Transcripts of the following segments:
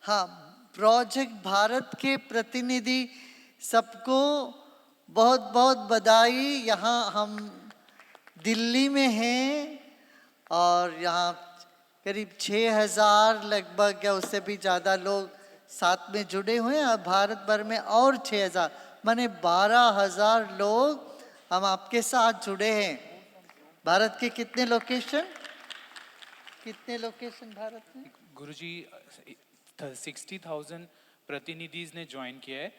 हाँ, प्रोजेक्ट भारत के प्रतिनिधि सबको बहुत बहुत बधाई। यहाँ हम दिल्ली में हैं और यहाँ करीब 6000 लगभग या उससे भी ज़्यादा लोग साथ में जुड़े हुए हैं और भारत भर में और 6000 माने 12000 लोग हम आपके साथ जुड़े हैं। भारत के कितने लोकेशन भारत में? गुरुजी 60,000 प्रतिनिधि ने ज्वाइन किया है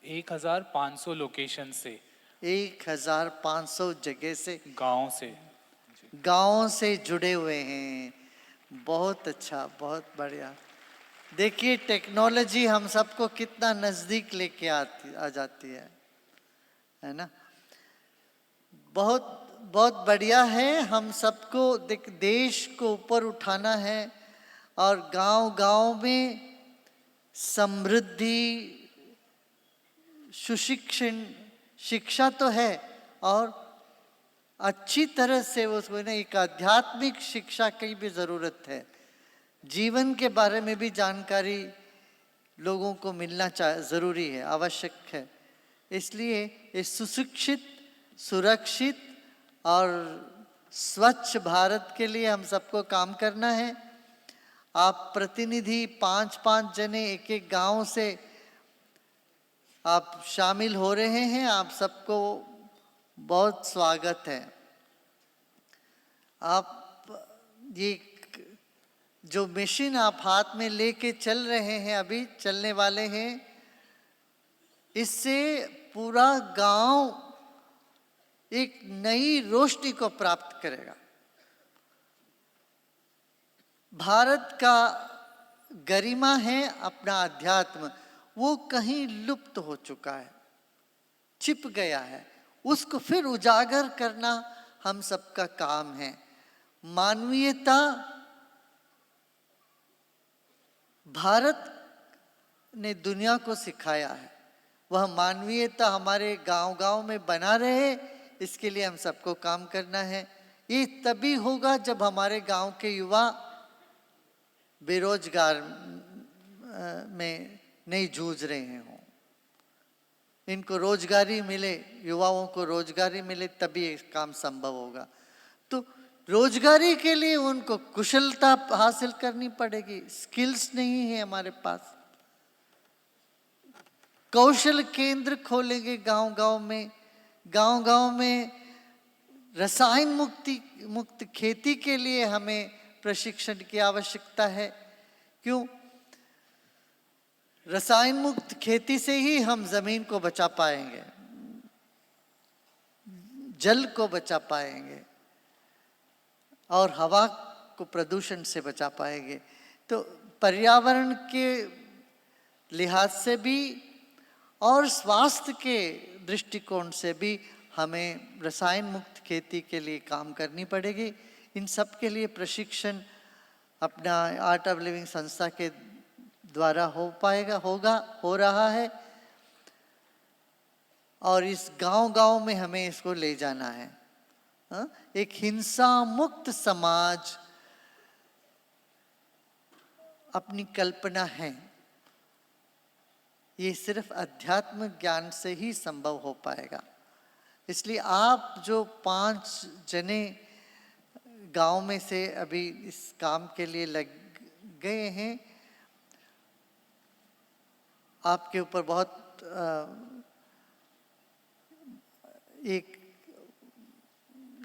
1500 लोकेशन से, 1500 जगह से, गांव से जुड़े हुए हैं। बहुत अच्छा, बहुत बढ़िया। देखिए टेक्नोलॉजी हम सबको कितना नज़दीक लेके आ जाती है ना। बहुत बहुत बढ़िया है। हम सबको देश को ऊपर उठाना है और गांव-गांव में समृद्धि, सुशिक्षण, शिक्षा तो है और अच्छी तरह से उसको ना एक आध्यात्मिक शिक्षा की भी ज़रूरत है। जीवन के बारे में भी जानकारी लोगों को मिलना ज़रूरी है, आवश्यक है। इसलिए इस सुशिक्षित, सुरक्षित और स्वच्छ भारत के लिए हम सबको काम करना है। आप प्रतिनिधि 5-5 जने एक एक गांव से आप शामिल हो रहे हैं। आप सबको बहुत स्वागत है। आप ये जो मशीन आप हाथ में लेके चल रहे हैं, अभी चलने वाले हैं, इससे पूरा गांव एक नई रोशनी को प्राप्त करेगा। भारत का गरिमा है अपना अध्यात्म, वो कहीं लुप्त हो चुका है, छिप गया है। उसको फिर उजागर करना हम सबका काम है। मानवीयता भारत ने दुनिया को सिखाया है, वह मानवीयता हमारे गांव-गांव में बना रहे, इसके लिए हम सबको काम करना है। ये तभी होगा जब हमारे गांव के युवा बेरोजगार में नहीं जूझ रहे हों, इनको रोजगारी मिले, युवाओं को रोजगारी मिले, तभी ये काम संभव होगा। तो रोजगारी के लिए उनको कुशलता हासिल करनी पड़ेगी। स्किल्स नहीं है हमारे पास। कौशल केंद्र खोलेंगे गांव-गांव में। गांव-गांव में रसायन मुक्त खेती के लिए हमें प्रशिक्षण की आवश्यकता है। क्यों? रसायन मुक्त खेती से ही हम जमीन को बचा पाएंगे, जल को बचा पाएंगे और हवा को प्रदूषण से बचा पाएंगे। तो पर्यावरण के लिहाज से भी और स्वास्थ्य के दृष्टिकोण से भी हमें रसायन मुक्त खेती के लिए काम करनी पड़ेगी। इन सब के लिए प्रशिक्षण अपना आर्ट ऑफ लिविंग संस्था के द्वारा हो रहा है और इस गांव-गांव में हमें इसको ले जाना है। एक हिंसा मुक्त समाज अपनी कल्पना है। ये सिर्फ अध्यात्म ज्ञान से ही संभव हो पाएगा। इसलिए आप जो 5 जने गांव में से अभी इस काम के लिए लग गए हैं, आपके ऊपर बहुत एक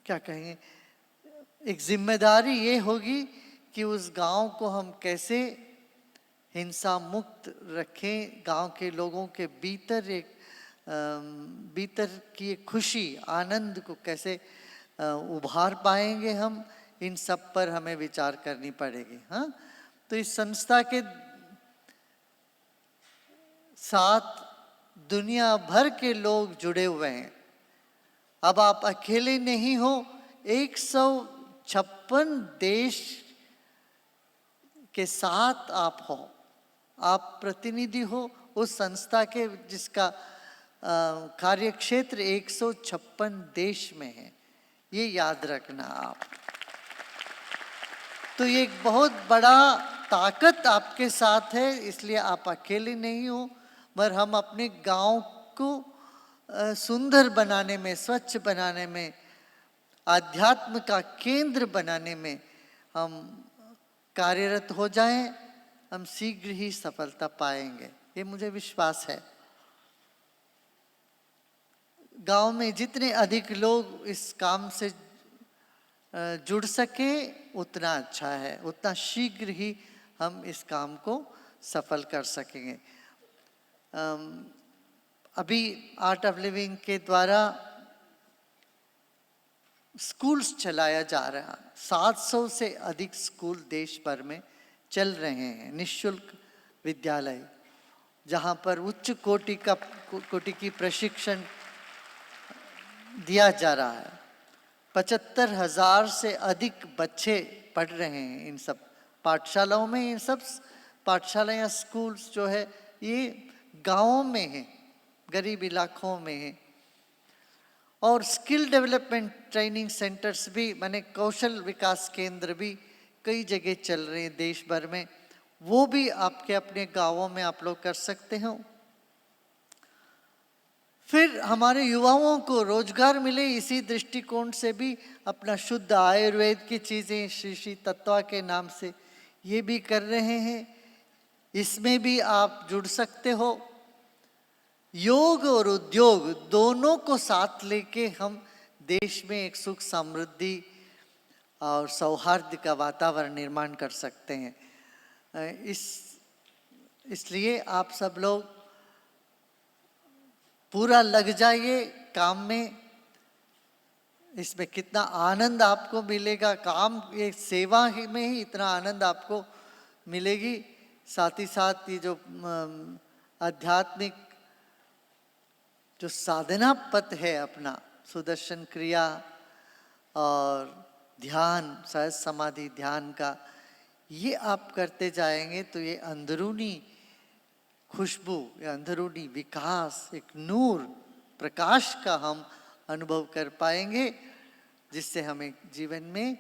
क्या कहेंगे, एक जिम्मेदारी ये होगी कि उस गांव को हम कैसे हिंसा मुक्त रखें। गांव के लोगों के भीतर की एक खुशी, आनंद को कैसे उभार पाएंगे हम, इन सब पर हमें विचार करनी पड़ेगी। हाँ, तो इस संस्था के साथ दुनिया भर के लोग जुड़े हुए हैं। अब आप अकेले नहीं हो, 156 देश के साथ आप हो, आप प्रतिनिधि हो उस संस्था के जिसका कार्य क्षेत्र 156 देश में है। ये याद रखना आप। तो ये एक बहुत बड़ा ताकत आपके साथ है, इसलिए आप अकेले नहीं हो, मगर हम अपने गांव को सुंदर बनाने में, स्वच्छ बनाने में, आध्यात्म का केंद्र बनाने में हम कार्यरत हो जाएं, हम शीघ्र ही सफलता पाएंगे, ये मुझे विश्वास है। गांव में जितने अधिक लोग इस काम से जुड़ सके उतना अच्छा है, उतना शीघ्र ही हम इस काम को सफल कर सकेंगे। अभी आर्ट ऑफ लिविंग के द्वारा स्कूल्स चलाया जा रहा, 700 से अधिक स्कूल देश भर में चल रहे हैं, निःशुल्क विद्यालय, जहां पर उच्च कोटि की प्रशिक्षण दिया जा रहा है। 75,000 से अधिक बच्चे पढ़ रहे हैं इन सब पाठशालाओं में। इन सब पाठशाला या स्कूल्स जो है ये गांवों में है, गरीब इलाकों में है। और स्किल डेवलपमेंट ट्रेनिंग सेंटर्स भी, माने कौशल विकास केंद्र भी कई जगह चल रहे हैं देश भर में, वो भी आपके अपने गांवों में आप लोग कर सकते हो। फिर हमारे युवाओं को रोजगार मिले, इसी दृष्टिकोण से भी अपना शुद्ध आयुर्वेद की चीज़ें श्री श्री तत्वा के नाम से ये भी कर रहे हैं, इसमें भी आप जुड़ सकते हो। योग और उद्योग दोनों को साथ लेके हम देश में एक सुख समृद्धि और सौहार्द का वातावरण निर्माण कर सकते हैं। इसलिए आप सब लोग पूरा लग जाइए काम में। इसमें कितना आनंद आपको मिलेगा, काम ये सेवा में ही इतना आनंद आपको मिलेगी। साथ ही साथ ये जो आध्यात्मिक जो साधना पथ है अपना, सुदर्शन क्रिया और ध्यान, सहज समाधि ध्यान का, ये आप करते जाएंगे तो ये अंदरूनी खुशबू या अंदरूनी विकास, एक नूर प्रकाश का हम अनुभव कर पाएंगे, जिससे हमें जीवन में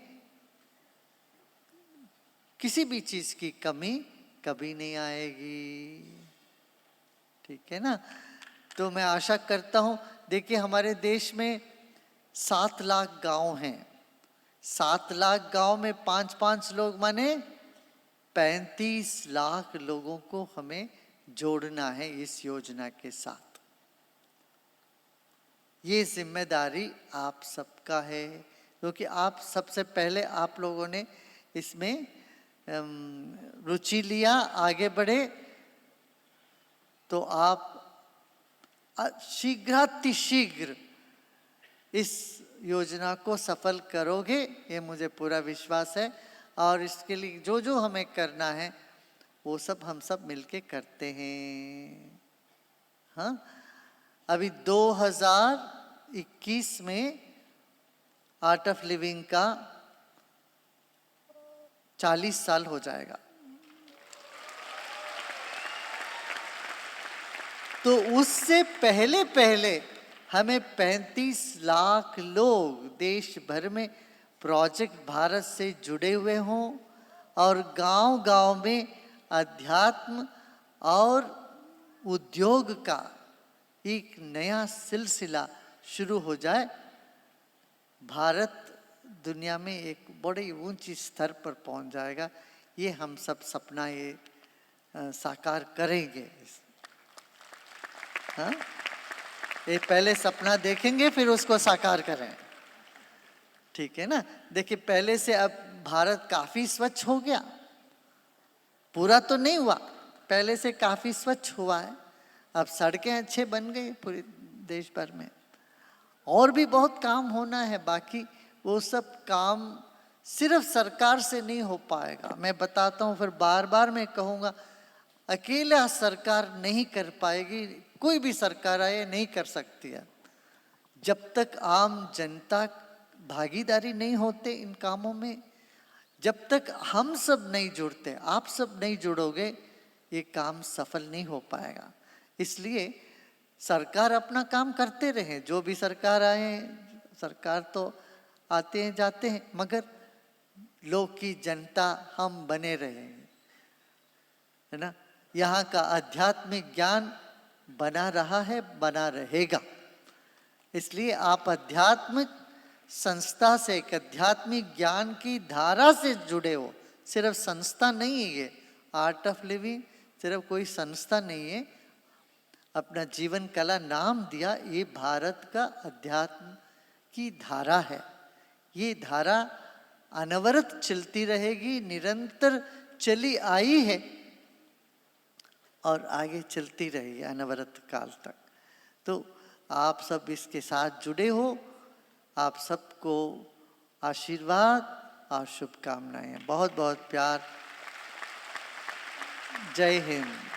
किसी भी चीज की कमी कभी नहीं आएगी। ठीक है ना? तो मैं आशा करता हूं, देखिए हमारे देश में 7 लाख गांव हैं। 7 लाख गांव में 5-5 लोग, माने 35 लाख लोगों को हमें जोड़ना है इस योजना के साथ। ये जिम्मेदारी आप सबका है, क्योंकि आप सबसे पहले आप लोगों ने इसमें रुचि लिया, आगे बढ़े, तो आप शीघ्रातिशीघ्र इस योजना को सफल करोगे, ये मुझे पूरा विश्वास है। और इसके लिए जो जो हमें करना है वो सब हम सब मिलके करते हैं। हाँ, अभी 2021 में आर्ट ऑफ लिविंग का 40 साल हो जाएगा। तो उससे पहले पहले हमें 35 लाख लोग देश भर में प्रोजेक्ट भारत से जुड़े हुए हों और गांव-गांव में अध्यात्म और उद्योग का एक नया सिलसिला शुरू हो जाए। भारत दुनिया में एक बड़ी ऊंची स्तर पर पहुंच जाएगा। ये हम सब सपना ये साकार करेंगे। हाँ, ये पहले सपना देखेंगे फिर उसको साकार करें। ठीक है ना? देखिए पहले से अब भारत काफी स्वच्छ हो गया, पूरा तो नहीं हुआ, पहले से काफी स्वच्छ हुआ है। अब सड़कें अच्छे बन गई पूरे देश भर में। और भी बहुत काम होना है बाकी, वो सब काम सिर्फ सरकार से नहीं हो पाएगा। मैं बताता हूँ, फिर बार बार मैं कहूँगा, अकेला सरकार नहीं कर पाएगी, कोई भी सरकार आए नहीं कर सकती है। जब तक आम जनता भागीदारी नहीं होते इन कामों में, जब तक हम सब नहीं जुड़ते, आप सब नहीं जुड़ोगे, ये काम सफल नहीं हो पाएगा। इसलिए सरकार अपना काम करते रहे, जो भी सरकार आए, सरकार तो आते हैं जाते हैं, मगर लोग की जनता हम बने रहे। है ना। यहाँ का आध्यात्मिक ज्ञान बना रहा है, बना रहेगा। इसलिए आप आध्यात्मिक संस्था से, एक आध्यात्मिक ज्ञान की धारा से जुड़े हो। सिर्फ संस्था नहीं है ये, आर्ट ऑफ लिविंग सिर्फ कोई संस्था नहीं है, अपना जीवन कला नाम दिया, ये भारत का अध्यात्म की धारा है। ये धारा अनवरत चलती रहेगी, निरंतर चली आई है और आगे चलती रहेगी अनवरत काल तक। तो आप सब इसके साथ जुड़े हो, आप सबको आशीर्वाद और शुभकामनाएं, बहुत बहुत प्यार। जय हिंद।